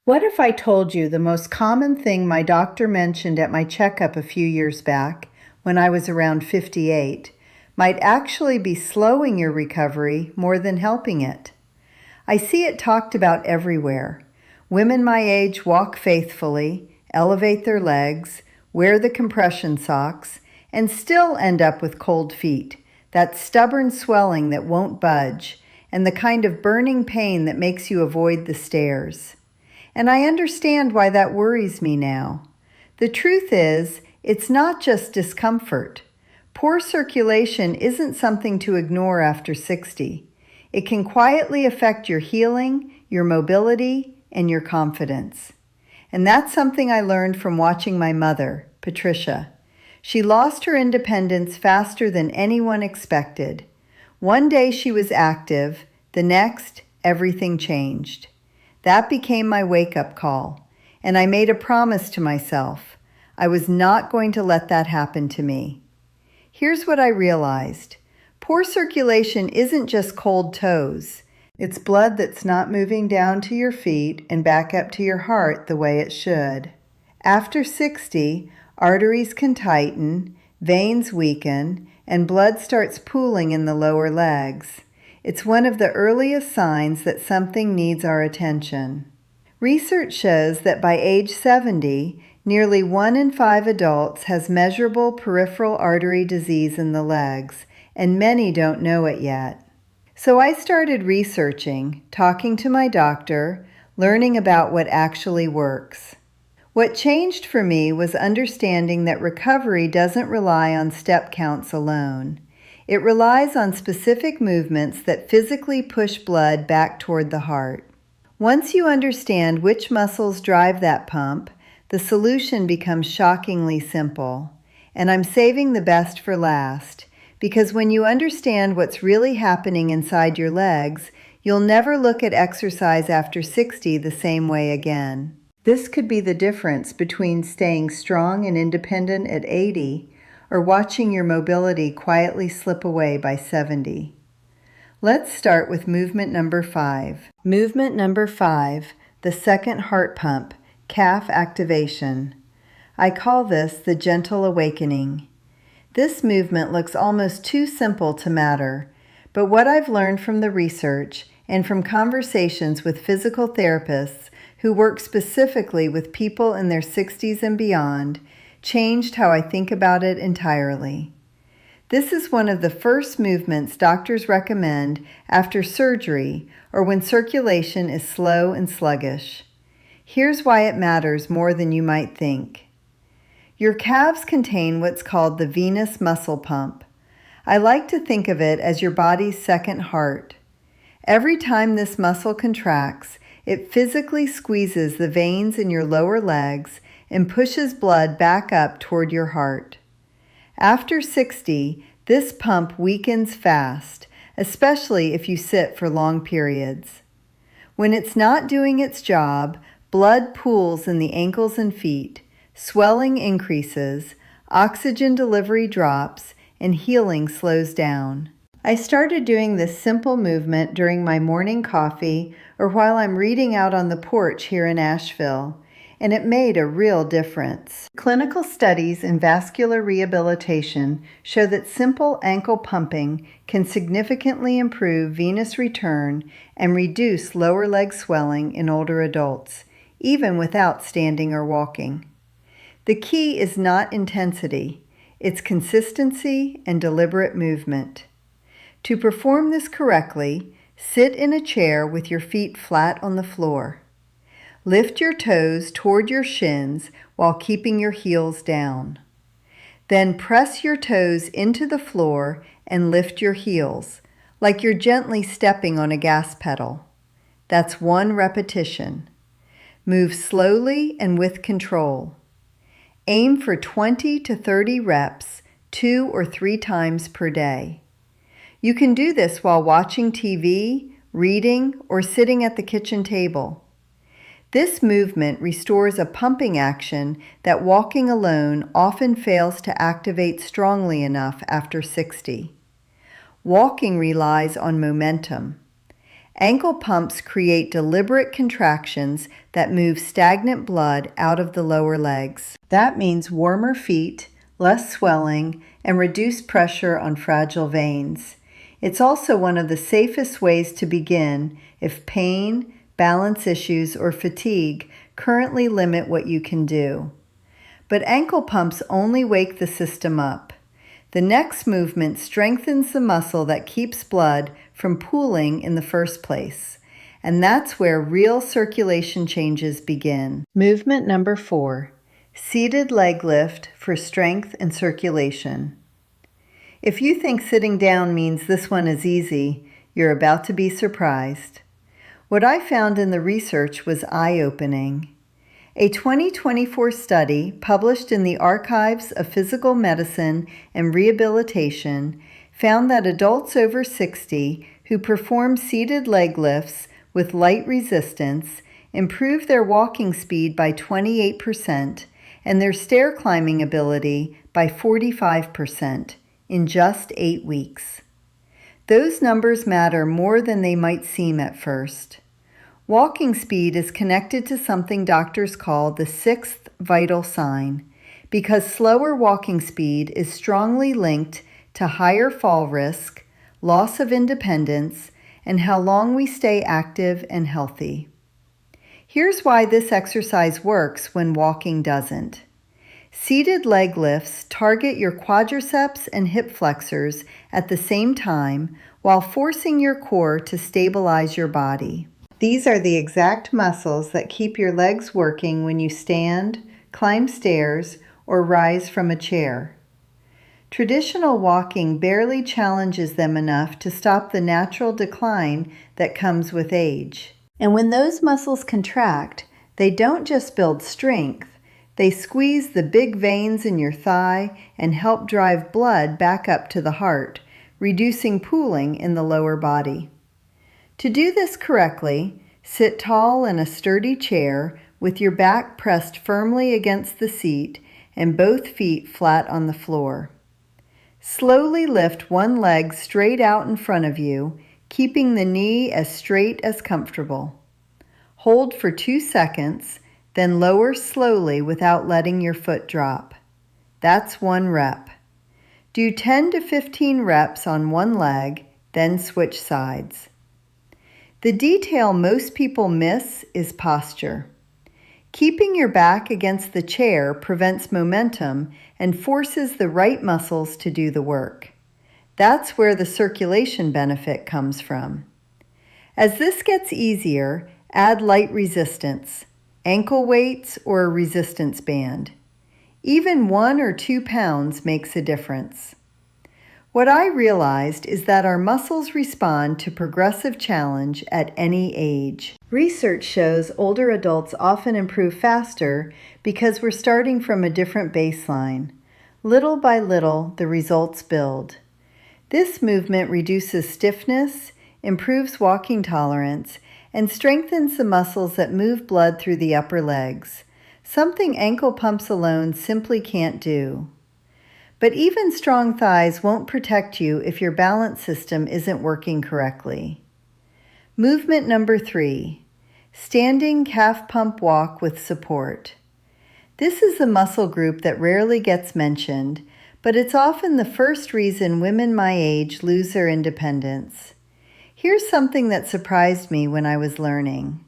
What if I told you the most common thing my doctor mentioned at my checkup a few years back, when I was around 58, might actually be slowing your recovery more than helping it? I see it talked about everywhere. Women my age walk faithfully, elevate their legs, wear the compression socks, and still end up with cold feet, that stubborn swelling that won't budge, and the kind of burning pain that makes you avoid the stairs. And I understand why that worries me now. The truth is, it's not just discomfort. Poor circulation isn't something to ignore after 60. It can quietly affect your healing, your mobility, and your confidence. And that's something I learned from watching my mother, Patricia. She lost her independence faster than anyone expected. One day she was active, the next, everything changed. That became my wake-up call, and I made a promise to myself. I was not going to let that happen to me. Here's what I realized. Poor circulation isn't just cold toes. It's blood that's not moving down to your feet and back up to your heart the way it should. After 60, arteries can tighten, veins weaken, and blood starts pooling in the lower legs. It's one of the earliest signs that something needs our attention. Research shows that by age 70, nearly 1 in 5 adults has measurable peripheral artery disease in the legs, and many don't know it yet. So I started researching, talking to my doctor, learning about what actually works. What changed for me was understanding that recovery doesn't rely on step counts alone. It relies on specific movements that physically push blood back toward the heart. Once you understand which muscles drive that pump, the solution becomes shockingly simple. And I'm saving the best for last, because when you understand what's really happening inside your legs, you'll never look at exercise after 60 the same way again. This could be the difference between staying strong and independent at 80 or watching your mobility quietly slip away by 70. Let's start with movement number 5. Movement number 5, the second heart pump, calf activation. I call this the gentle awakening. This movement looks almost too simple to matter, but what I've learned from the research and from conversations with physical therapists who work specifically with people in their 60s and beyond changed how I think about it entirely. This is one of the first movements doctors recommend after surgery or when circulation is slow and sluggish. Here's why it matters more than you might think. Your calves contain what's called the venous muscle pump. I like to think of it as your body's second heart. Every time this muscle contracts, it physically squeezes the veins in your lower legs and pushes blood back up toward your heart. After 60, this pump weakens fast, especially if you sit for long periods. When it's not doing its job, blood pools in the ankles and feet, swelling increases, oxygen delivery drops, and healing slows down. I started doing this simple movement during my morning coffee or while I'm reading out on the porch here in Asheville, and it made a real difference. Clinical studies in vascular rehabilitation show that simple ankle pumping can significantly improve venous return and reduce lower leg swelling in older adults, even without standing or walking. The key is not intensity, it's consistency and deliberate movement. To perform this correctly, sit in a chair with your feet flat on the floor. Lift your toes toward your shins while keeping your heels down. Then press your toes into the floor and lift your heels, like you're gently stepping on a gas pedal. That's 1 repetition. Move slowly and with control. Aim for 20 to 30 reps, 2 or 3 times per day. You can do this while watching TV, reading, or sitting at the kitchen table. This movement restores a pumping action that walking alone often fails to activate strongly enough after 60. Walking relies on momentum. Ankle pumps create deliberate contractions that move stagnant blood out of the lower legs. That means warmer feet, less swelling, and reduced pressure on fragile veins. It's also one of the safest ways to begin if pain, balance issues, or fatigue currently limit what you can do. But ankle pumps only wake the system up. The next movement strengthens the muscle that keeps blood from pooling in the first place. And that's where real circulation changes begin. Movement number 4, seated leg lift for strength and circulation. If you think sitting down means this one is easy, you're about to be surprised. What I found in the research was eye-opening. A 2024 study published in the Archives of Physical Medicine and Rehabilitation found that adults over 60 who perform seated leg lifts with light resistance improved their walking speed by 28% and their stair climbing ability by 45% in just 8 weeks. Those numbers matter more than they might seem at first. Walking speed is connected to something doctors call the sixth vital sign, because slower walking speed is strongly linked to higher fall risk, loss of independence, and how long we stay active and healthy. Here's why this exercise works when walking doesn't. Seated leg lifts target your quadriceps and hip flexors at the same time while forcing your core to stabilize your body. These are the exact muscles that keep your legs working when you stand, climb stairs, or rise from a chair. Traditional walking barely challenges them enough to stop the natural decline that comes with age. And when those muscles contract, they don't just build strength, they squeeze the big veins in your thigh and help drive blood back up to the heart, reducing pooling in the lower body. To do this correctly, sit tall in a sturdy chair with your back pressed firmly against the seat and both feet flat on the floor. Slowly lift one leg straight out in front of you, keeping the knee as straight as comfortable. Hold for 2 seconds, then lower slowly without letting your foot drop. That's 1 rep. Do 10 to 15 reps on one leg, then switch sides. The detail most people miss is posture. Keeping your back against the chair prevents momentum and forces the right muscles to do the work. That's where the circulation benefit comes from. As this gets easier, add light resistance, ankle weights, or a resistance band. Even 1 or 2 pounds makes a difference. What I realized is that our muscles respond to progressive challenge at any age. Research shows older adults often improve faster because we're starting from a different baseline. Little by little, the results build. This movement reduces stiffness, improves walking tolerance, and strengthens the muscles that move blood through the upper legs, something ankle pumps alone simply can't do. But even strong thighs won't protect you if your balance system isn't working correctly. Movement number 3, standing calf pump walk with support. This is a muscle group that rarely gets mentioned, but it's often the first reason women my age lose their independence. Here's something that surprised me when I was learning.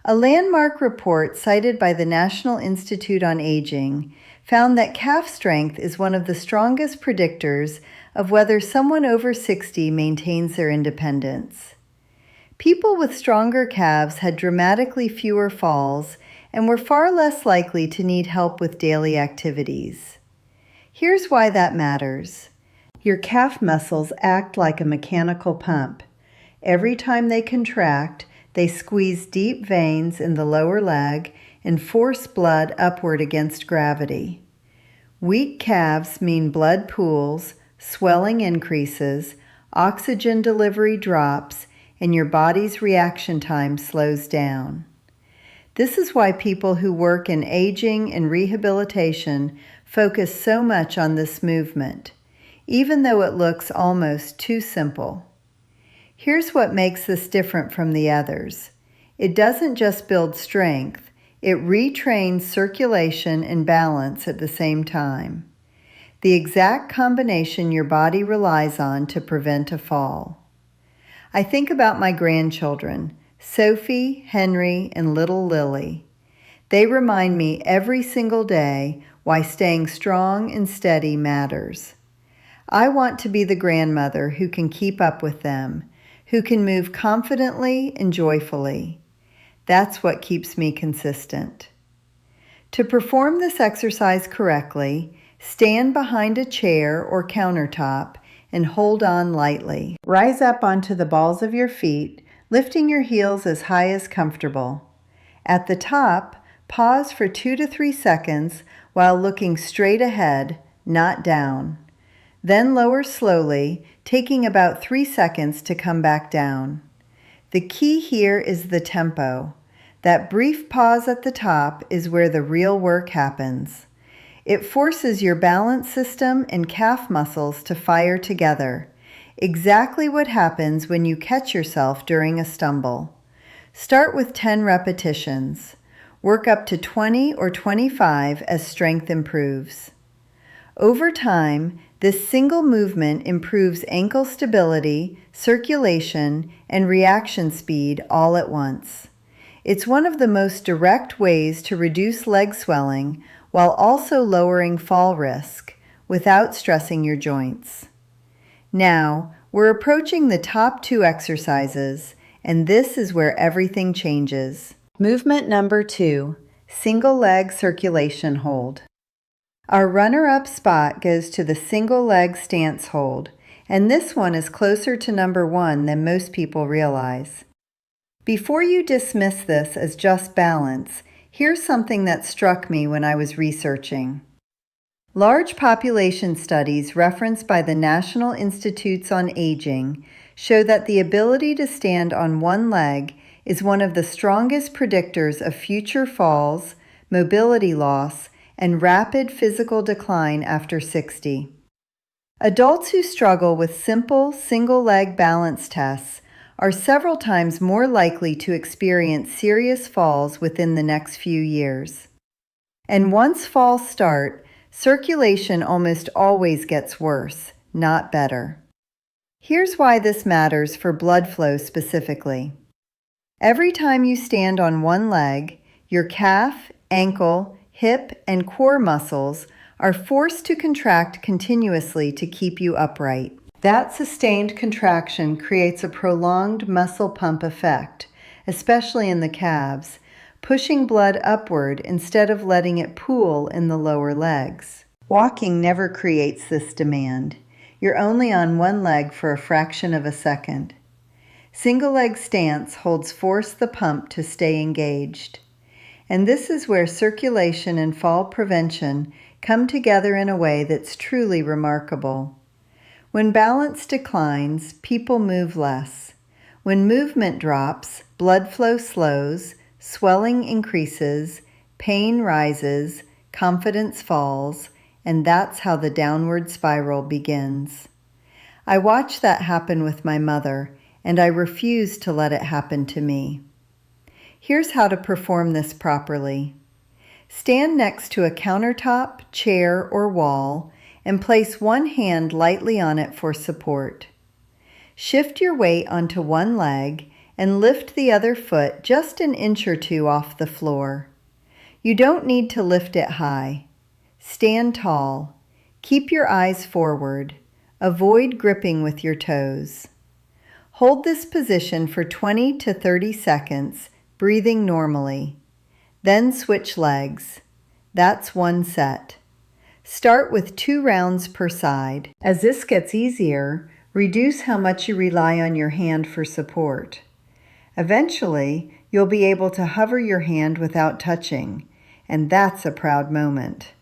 A landmark report cited by the National Institute on Aging found that calf strength is one of the strongest predictors of whether someone over 60 maintains their independence. People with stronger calves had dramatically fewer falls and were far less likely to need help with daily activities. Here's why that matters. Your calf muscles act like a mechanical pump. Every time they contract, they squeeze deep veins in the lower leg and force blood upward against gravity. Weak calves mean blood pools, swelling increases, oxygen delivery drops, and your body's reaction time slows down. This is why people who work in aging and rehabilitation focus so much on this movement, even though it looks almost too simple. Here's what makes this different from the others. It doesn't just build strength, it retrains circulation and balance at the same time. The exact combination your body relies on to prevent a fall. I think about my grandchildren, Sophie, Henry, and little Lily. They remind me every single day why staying strong and steady matters. I want to be the grandmother who can keep up with them, who can move confidently and joyfully. That's what keeps me consistent. To perform this exercise correctly, stand behind a chair or countertop and hold on lightly. Rise up onto the balls of your feet, lifting your heels as high as comfortable. At the top, pause for 2 to 3 seconds while looking straight ahead, not down. Then lower slowly, taking about 3 seconds to come back down. The key here is the tempo. That brief pause at the top is where the real work happens. It forces your balance system and calf muscles to fire together, exactly what happens when you catch yourself during a stumble. Start with 10 repetitions. Work up to 20 or 25 as strength improves. Over time, this single movement improves ankle stability, circulation, and reaction speed all at once. It's one of the most direct ways to reduce leg swelling while also lowering fall risk without stressing your joints. Now, we're approaching the top 2 exercises, and this is where everything changes. Movement number 2, single leg circulation hold. Our runner-up spot goes to the single leg stance hold, and this one is closer to number 1 than most people realize. Before you dismiss this as just balance, here's something that struck me when I was researching. Large population studies referenced by the National Institutes on Aging show that the ability to stand on one leg is one of the strongest predictors of future falls, mobility loss, and rapid physical decline after 60. Adults who struggle with simple single-leg balance tests are several times more likely to experience serious falls within the next few years. And once falls start, circulation almost always gets worse, not better. Here's why this matters for blood flow specifically. Every time you stand on one leg, your calf, ankle, hip, and core muscles are forced to contract continuously to keep you upright. That sustained contraction creates a prolonged muscle pump effect, especially in the calves, pushing blood upward instead of letting it pool in the lower legs. Walking never creates this demand. You're only on one leg for a fraction of a second. Single leg stance holds force the pump to stay engaged. And this is where circulation and fall prevention come together in a way that's truly remarkable. When balance declines, people move less. When movement drops, blood flow slows, swelling increases, pain rises, confidence falls, and that's how the downward spiral begins. I watched that happen with my mother, and I refuse to let it happen to me. Here's how to perform this properly. Stand next to a countertop, chair, or wall, and place one hand lightly on it for support. Shift your weight onto one leg and lift the other foot just an inch or 2 off the floor. You don't need to lift it high. Stand tall. Keep your eyes forward. Avoid gripping with your toes. Hold this position for 20 to 30 seconds, breathing normally. Then switch legs. That's one set. Start with 2 rounds per side. As this gets easier, reduce how much you rely on your hand for support. Eventually, you'll be able to hover your hand without touching, and that's a proud moment.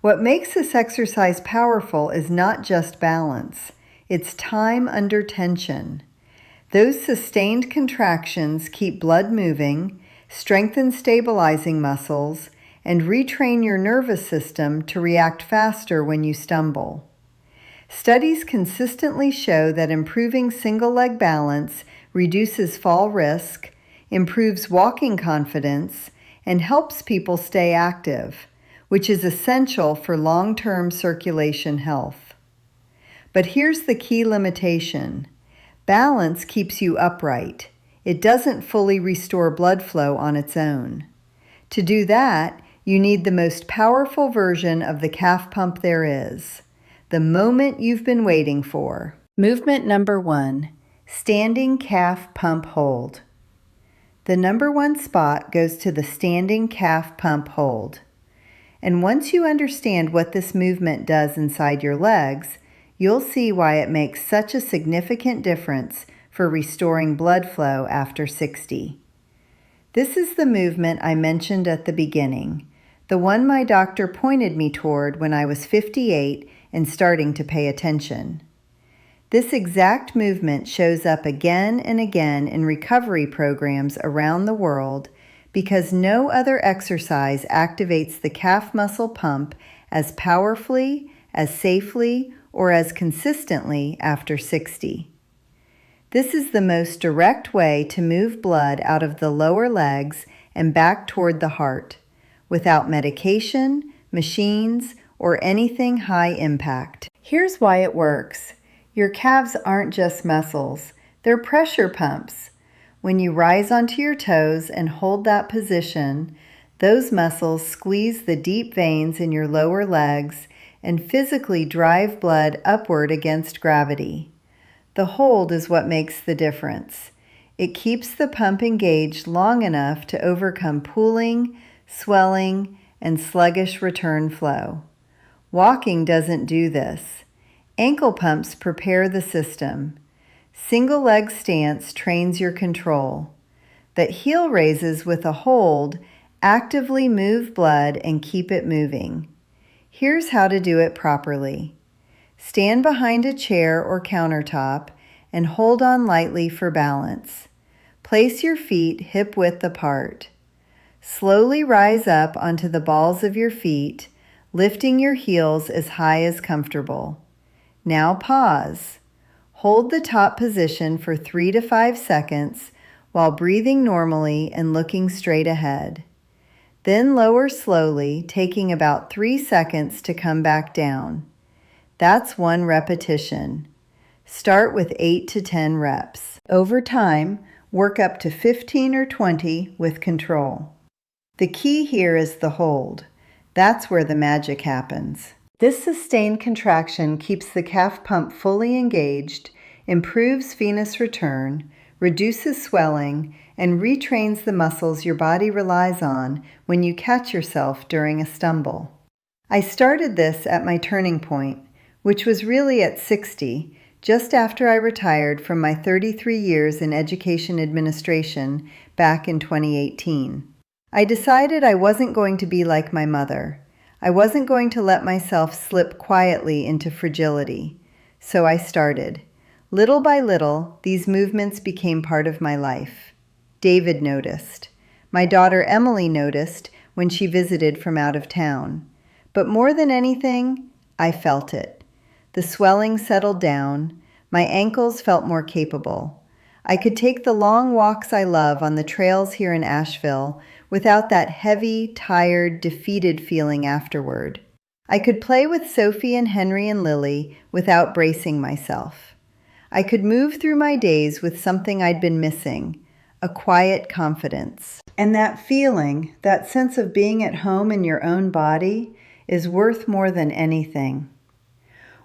What makes this exercise powerful is not just balance, it's time under tension. Those sustained contractions keep blood moving, strengthen stabilizing muscles, and retrain your nervous system to react faster when you stumble. Studies consistently show that improving single leg balance reduces fall risk, improves walking confidence, and helps people stay active, which is essential for long-term circulation health. But here's the key limitation. Balance keeps you upright. It doesn't fully restore blood flow on its own. To do that, you need the most powerful version of the calf pump there is, the moment you've been waiting for. Movement number 1, standing calf pump hold. The number 1 spot goes to the standing calf pump hold. And once you understand what this movement does inside your legs, you'll see why it makes such a significant difference for restoring blood flow after 60. This is the movement I mentioned at the beginning, the one my doctor pointed me toward when I was 58 and starting to pay attention. This exact movement shows up again and again in recovery programs around the world because no other exercise activates the calf muscle pump as powerfully, as safely, or as consistently after 60. This is the most direct way to move blood out of the lower legs and back toward the heart, without medication, machines, or anything high impact. Here's why it works. Your calves aren't just muscles, they're pressure pumps. When you rise onto your toes and hold that position, those muscles squeeze the deep veins in your lower legs and physically drive blood upward against gravity. The hold is what makes the difference. It keeps the pump engaged long enough to overcome pooling, swelling, and sluggish return flow. Walking doesn't do this. Ankle pumps prepare the system. Single leg stance trains your control. But heel raises with a hold actively move blood and keep it moving. Here's how to do it properly. Stand behind a chair or countertop and hold on lightly for balance. Place your feet hip-width apart. Slowly rise up onto the balls of your feet, lifting your heels as high as comfortable. Now pause. Hold the top position for 3 to 5 seconds while breathing normally and looking straight ahead. Then lower slowly, taking about 3 seconds to come back down. That's 1 repetition. Start with 8 to 10 reps. Over time, work up to 15 or 20 with control. The key here is the hold. That's where the magic happens. This sustained contraction keeps the calf pump fully engaged, improves venous return, reduces swelling, and retrains the muscles your body relies on when you catch yourself during a stumble. I started this at my turning point, which was really at 60, just after I retired from my 33 years in education administration back in 2018. I decided I wasn't going to be like my mother. I wasn't going to let myself slip quietly into fragility. So I started. Little by little, these movements became part of my life. David noticed. My daughter Emily noticed when she visited from out of town. But more than anything, I felt it. The swelling settled down. My ankles felt more capable. I could take the long walks I love on the trails here in Asheville without that heavy, tired, defeated feeling afterward. I could play with Sophie and Henry and Lily without bracing myself. I could move through my days with something I'd been missing, a quiet confidence. And that feeling, that sense of being at home in your own body, is worth more than anything.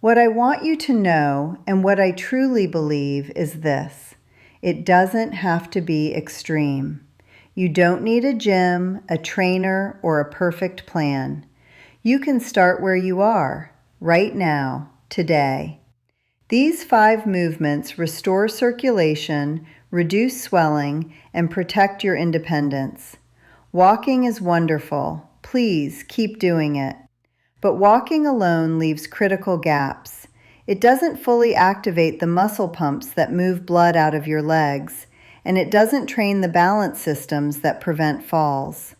What I want you to know, and what I truly believe, is this. It doesn't have to be extreme. You don't need a gym, a trainer, or a perfect plan. You can start where you are, right now, today. These 5 movements restore circulation, reduce swelling, and protect your independence. Walking is wonderful. Please keep doing it. But walking alone leaves critical gaps. It doesn't fully activate the muscle pumps that move blood out of your legs, and it doesn't train the balance systems that prevent falls.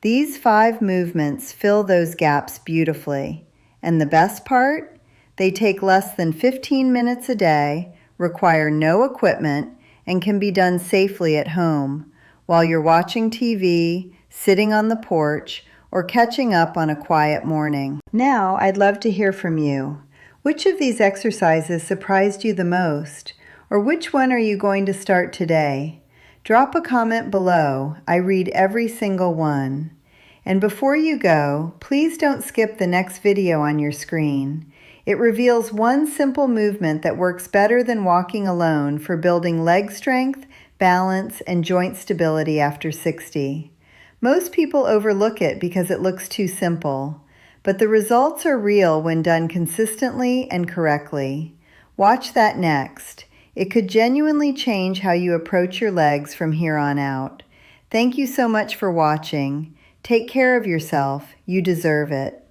These 5 movements fill those gaps beautifully. And the best part? They take less than 15 minutes a day, require no equipment, and can be done safely at home while you're watching TV, sitting on the porch, or catching up on a quiet morning. Now, I'd love to hear from you. Which of these exercises surprised you the most? Or which one are you going to start today? Drop a comment below. I read every single one. And before you go, please don't skip the next video on your screen. It reveals one simple movement that works better than walking alone for building leg strength, balance, and joint stability after 60. Most people overlook it because it looks too simple, but the results are real when done consistently and correctly. Watch that next. It could genuinely change how you approach your legs from here on out. Thank you so much for watching. Take care of yourself. You deserve it.